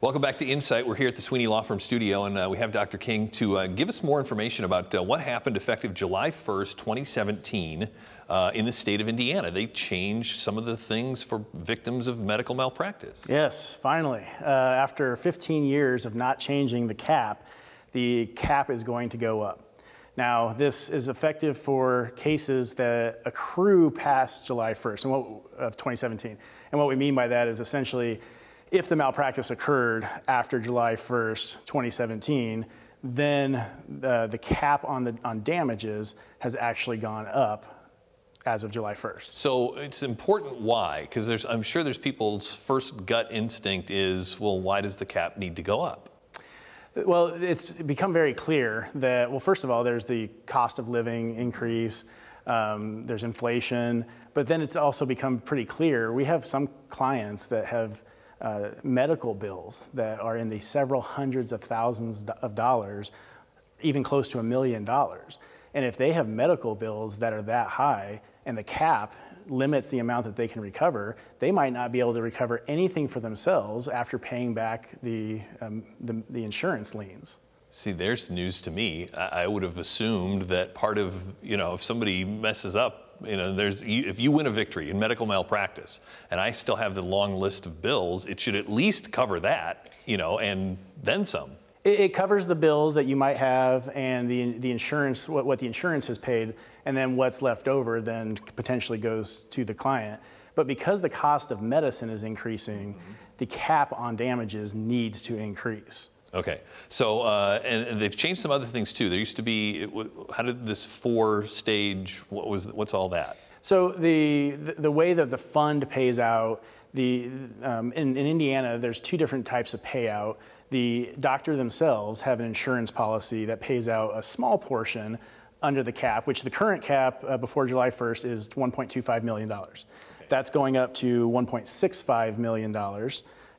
Welcome back to Insight. We're here at the Sweeney Law Firm studio, and we have Dr. King to give us more information about what happened effective July 1st, 2017 in the state of Indiana. They changed some of the things for victims of medical malpractice. Yes, finally. After 15 years of not changing the cap is going to go up. Now, this is effective for cases that accrue past July 1st of 2017. And what we mean by that is essentially, if the malpractice occurred after July 1st, 2017, then the cap on damages has actually gone up as of July 1st. So it's important why, because I'm sure there's people's first gut instinct is, well, why does the cap need to go up? Well, it's become very clear that, well, first of all, there's the cost of living increase, there's inflation, but then it's also become pretty clear. We have some clients that have medical bills that are in the several hundreds of thousands of dollars, even close to $1 million. And if they have medical bills that are that high and the cap limits the amount that they can recover, they might not be able to recover anything for themselves after paying back the insurance liens. See, there's news to me. I would have assumed that part of, if somebody messes up, if you win a victory in medical malpractice and I still have the long list of bills, it should at least cover that, and then some. It covers the bills that you might have and the insurance, what the insurance has paid, and then what's left over then potentially goes to the client. But because the cost of medicine is increasing, the cap on damages needs to increase. Okay, so and they've changed some other things too. There used to be, how did this 4-stage, what's all that? So the way that the fund pays out, in Indiana, there's 2 different types of payout. The doctor themselves have an insurance policy that pays out a small portion under the cap, which the current cap before July 1st is $1.25 million. Okay. That's going up to $1.65 million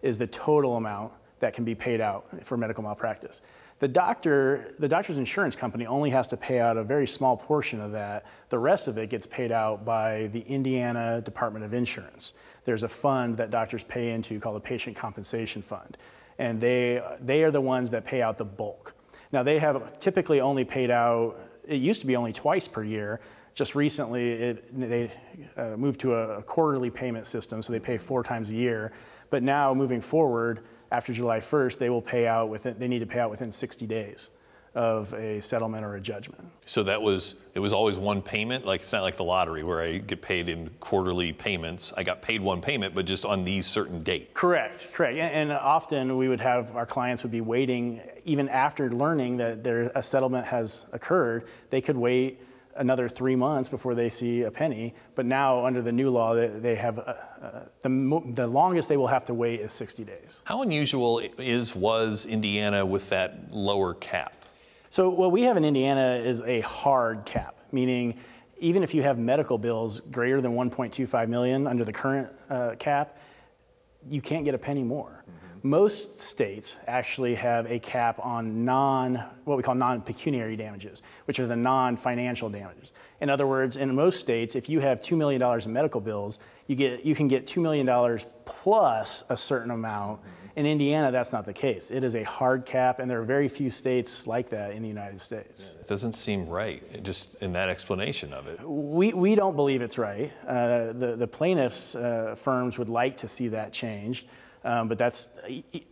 is the total amount that can be paid out for medical malpractice. The doctor's insurance company only has to pay out a very small portion of that. The rest of it gets paid out by the Indiana Department of Insurance. There's a fund that doctors pay into called the Patient Compensation Fund, and they are the ones that pay out the bulk. Now, they have typically only paid out, it used to be only twice per year. Just recently, they moved to a quarterly payment system, so they pay 4 times a year. But now, moving forward, after July 1st, they need to pay out within 60 days of a settlement or a judgment. So it was always one payment? Like, it's not like the lottery where I get paid in quarterly payments. I got paid one payment, but just on these certain dates. Correct. And often we would have, our clients would be waiting, even after learning that a settlement has occurred, they could wait another 3 months before they see a penny. But now, under the new law, they have the longest they will have to wait is 60 days. How unusual was Indiana with that lower cap? So what we have in Indiana is a hard cap, meaning even if you have medical bills greater than $1.25 million under the current cap, you can't get a penny more. Most states actually have a cap on what we call non-pecuniary damages, which are the non-financial damages. In other words, in most states, if you have $2 million in medical bills, you can get $2 million plus a certain amount. In Indiana, that's not the case. It is a hard cap, and there are very few states like that in the United States. Yeah, it doesn't seem right, just in that explanation of it. We don't believe it's right. The plaintiffs' firms would like to see that changed. But that's,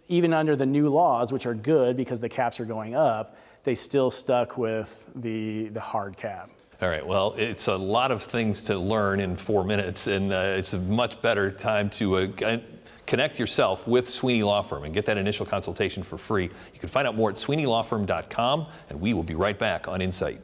even under the new laws, which are good because the caps are going up, they still stuck with the hard cap. All right, well, it's a lot of things to learn in 4 minutes, and it's a much better time to connect yourself with Sweeney Law Firm and get that initial consultation for free. You can find out more at SweeneyLawFirm.com, and we will be right back on Insight.